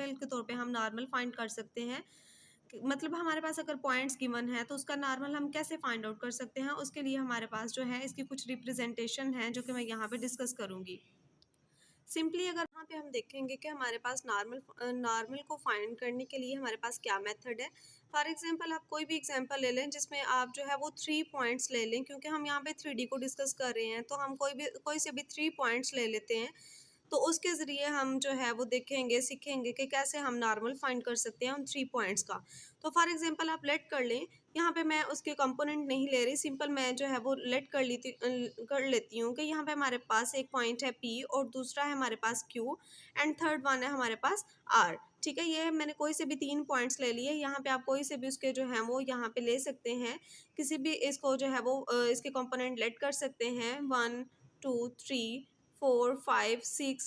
Example के तौर पे हम नॉर्मल फाइंड कर सकते हैं। मतलब हमारे पास अगर पॉइंट्स गिवन है तो उसका नॉर्मल हम कैसे फाइंड आउट कर सकते हैं, उसके लिए हमारे पास जो है इसकी कुछ रिप्रेजेंटेशन है जो कि मैं यहाँ पे डिस्कस करूँगी। सिंपली अगर यहाँ पे हम देखेंगे कि हमारे पास नॉर्मल को फाइंड करने के लिए हमारे पास क्या मेथड है। फॉर एग्जांपल आप कोई भी एग्जांपल ले लें जिसमें आप जो है वो 3 पॉइंट्स ले लें, क्योंकि हम यहाँ पे 3D को डिस्कस कर रहे हैं, तो हम कोई से भी 3 पॉइंट्स ले लेते हैं। तो उसके ज़रिए हम जो है वो देखेंगे सीखेंगे कि कैसे हम नॉर्मल फाइंड कर सकते हैं उन 3 पॉइंट्स का। तो फॉर एग्जांपल आप लेट कर लें, यहाँ पे मैं उसके कंपोनेंट नहीं ले रही, सिंपल मैं जो है वो लेट कर लेती हूँ कि यहाँ पे हमारे पास एक पॉइंट है P और दूसरा है हमारे पास Q एंड थर्ड वन है हमारे पास R। ठीक है, ये मैंने कोई से भी 3 पॉइंट्स ले लिए। यहाँ पे आप कोई से भी उसके जो हैं वो यहाँ पे ले सकते हैं, किसी भी इसको जो है वो इसके कंपोनेंट लेट कर सकते हैं 1 2 3 4 5 6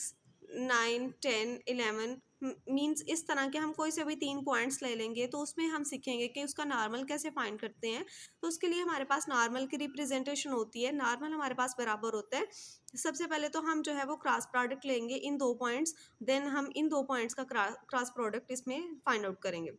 9 10 11 मीन्स इस तरह के हम कोई से भी 3 पॉइंट्स ले लेंगे, तो उसमें हम सीखेंगे कि उसका नॉर्मल कैसे फाइंड करते हैं। तो उसके लिए हमारे पास नॉर्मल की रिप्रेजेंटेशन होती है। नॉर्मल हमारे पास बराबर होता है, सबसे पहले तो हम जो है वो क्रॉस प्रोडक्ट लेंगे इन 2 पॉइंट्स, देन हम इन 2 पॉइंट्स का क्रॉस प्रोडक्ट इसमें फाइंड आउट करेंगे।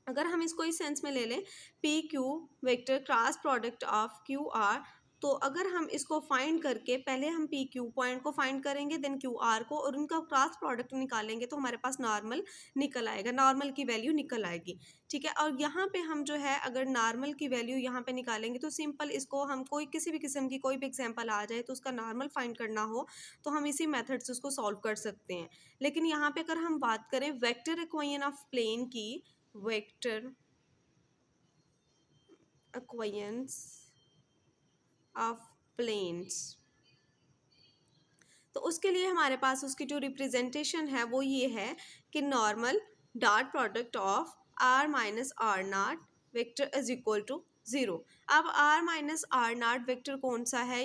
अगर हम इसको इस सेंस में ले लें P Q vector cross product of Q R, तो अगर हम इसको फाइंड करके पहले हम पी क्यू पॉइंट को फाइंड करेंगे देन क्यू आर को और उनका क्रॉस प्रोडक्ट निकालेंगे तो हमारे पास नॉर्मल निकल आएगा, नॉर्मल की वैल्यू निकल आएगी। ठीक है, और यहाँ पे हम जो है अगर नॉर्मल की वैल्यू यहाँ पे निकालेंगे तो सिंपल इसको हम कोई किसी भी किस्म की कोई भी एग्जांपल आ जाए तो उसका नॉर्मल फाइंड करना हो तो हम इसी मेथड से उसको सॉल्व कर सकते हैं। लेकिन यहाँ पे अगर हम बात करें वेक्टर इक्वेशन ऑफ प्लेन की, वेक्टर इक्वेशंस ऑफ प्लेन्स, तो उसके लिए हमारे पास उसकी जो रिप्रेजेंटेशन है वो ये है कि normal dot product of R minus are not vector is equal to 0। अब R minus are not vector कौन सा है,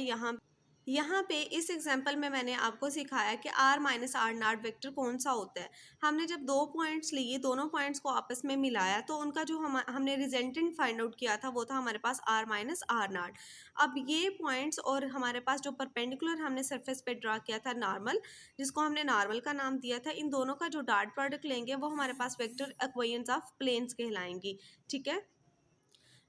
यहाँ पे इस एग्जांपल में मैंने आपको सिखाया कि r minus are not vector कौन सा होता है। हमने जब 2 पॉइंट्स लिए, दोनों पॉइंट्स को आपस में मिलाया तो उनका जो हमने रिजल्टेंट फाइंड आउट किया था वो था हमारे पास आर माइनस आर नॉट। अब ये पॉइंट्स और हमारे पास जो परपेंडिकुलर हमने सरफेस पे ड्रा किया था नॉर्मल, जिसको हमने नॉर्मल का नाम दिया था, इन दोनों का जो डॉट प्रोडक्ट लेंगे वो हमारे पास वेक्टर इक्वेशंस ऑफ प्लेन्स कहलाएंगी। ठीक है,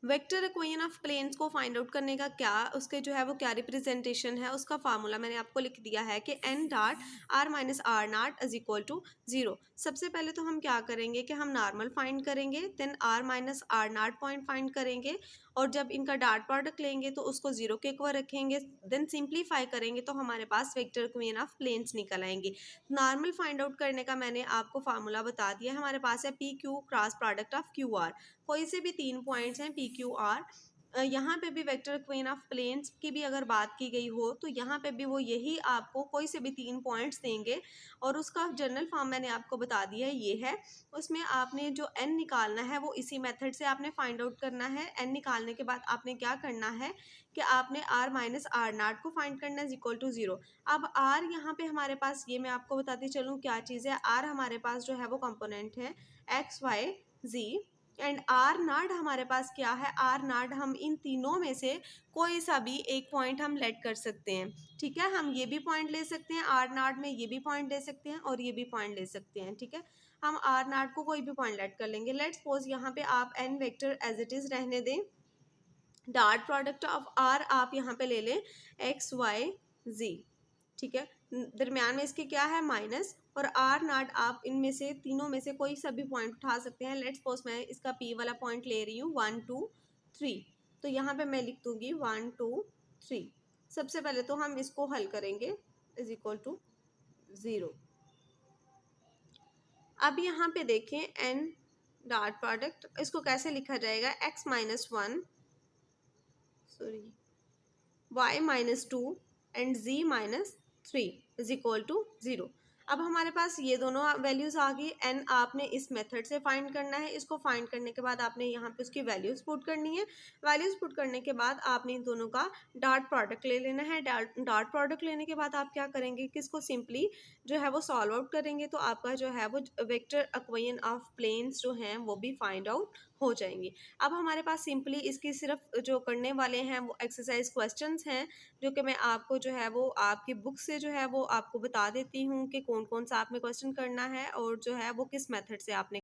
वेक्टर इक्वेशन ऑफ प्लेन्स को फाइंड आउट करने का क्या उसके जो है वो क्या रिप्रेजेंटेशन है, उसका फार्मूला मैंने आपको लिख दिया है कि n dot r minus are naught is equal to 0। सबसे पहले तो हम क्या करेंगे कि हम नॉर्मल फाइंड करेंगे, then r minus are naught point find करेंगे और जब इनका डॉट प्रोडक्ट लेंगे तो उसको 0 के इक्वल रखेंगे, देन सिंप्लीफाई करेंगे तो हमारे पास वेक्टर इक्वेशन ऑफ प्लेन्स निकल आएंगे। नॉर्मल फाइंड आउट करने का मैंने आपको फार्मूला बता दिया है। हमारे पास है P Q cross product of Q R, कोई से भी 3 पॉइंट्स हैं पी क्यू आर। यहाँ पे भी वेक्टर इक्वेशन ऑफ प्लेन्स की भी अगर बात की गई हो तो यहाँ पे भी वो यही आपको कोई से भी 3 पॉइंट्स देंगे और उसका जनरल फॉर्म मैंने आपको बता दिया है, ये है। उसमें आपने जो एन निकालना है वो इसी मेथड से आपने फाइंड आउट करना है। एन निकालने के बाद आपने क्या करना है कि आपने आर माइनस आर नॉट को फाइंड करना है इक्वल टू 0। अब आर यहाँ पे हमारे पास, ये मैं आपको बताती चलूँ क्या चीज़ है। आर हमारे पास जो है वो कंपोनेंट है x y z and r naught हमारे पास क्या है, आर नॉट हम इन तीनों में से कोई सा भी एक पॉइंट हम लेट कर सकते हैं। ठीक है, हम ये भी पॉइंट ले सकते हैं आर नॉट में, ये भी पॉइंट ले सकते हैं और ये भी पॉइंट ले सकते हैं। ठीक है, हम आर नॉट को कोई भी पॉइंट लेट कर लेंगे। लेट्स सपोज यहाँ पे आप n vector as it is रहने दें, डॉट प्रोडक्ट ऑफ आर आप यहाँ पे ले लें एक्स वाई जी। ठीक है, दरम्यान में इसके क्या है माइनस, और आर नॉट आप इनमें से तीनों में से कोई सा भी पॉइंट उठा सकते हैं। लेट्स सपोज मैं इसका पी वाला पॉइंट ले रही हूँ 1 2 3, तो यहाँ पे मैं लिख दूंगी 1 2 3। सबसे पहले तो हम इसको हल करेंगे इज इक्वल टू 0। अब यहाँ पे देखें एन डॉट प्रोडक्ट, इसको कैसे लिखा जाएगा, x minus 1 sorry y minus 2 and z minus 3 is equal to 0। अब हमारे पास ये दोनों वैल्यूज आ गई। n आपने इस मेथड से फाइंड करना है, इसको फाइंड करने के बाद आपने यहाँ पे उसकी वैल्यूज पुट करनी है। वैल्यूज पुट करने के बाद आपने इन दोनों का डॉट प्रोडक्ट ले लेना है। डॉट प्रोडक्ट लेने के बाद आप क्या करेंगे कि इसको सिंपली जो है वो सॉल्व आउट करेंगे तो आपका जो है वो वेक्टर इक्वेशन ऑफ प्लेन्स जो हैं वो भी फाइंड आउट हो जाएंगी। अब हमारे पास सिंपली इसकी सिर्फ जो करने वाले हैं वो एक्सरसाइज क्वेश्चंस हैं, जो कि मैं आपको जो है वो आपकी बुक से जो है वो आपको बता देती हूँ कि कौन कौन सा आपने क्वेश्चन करना है और जो है वो किस मेथड से आपने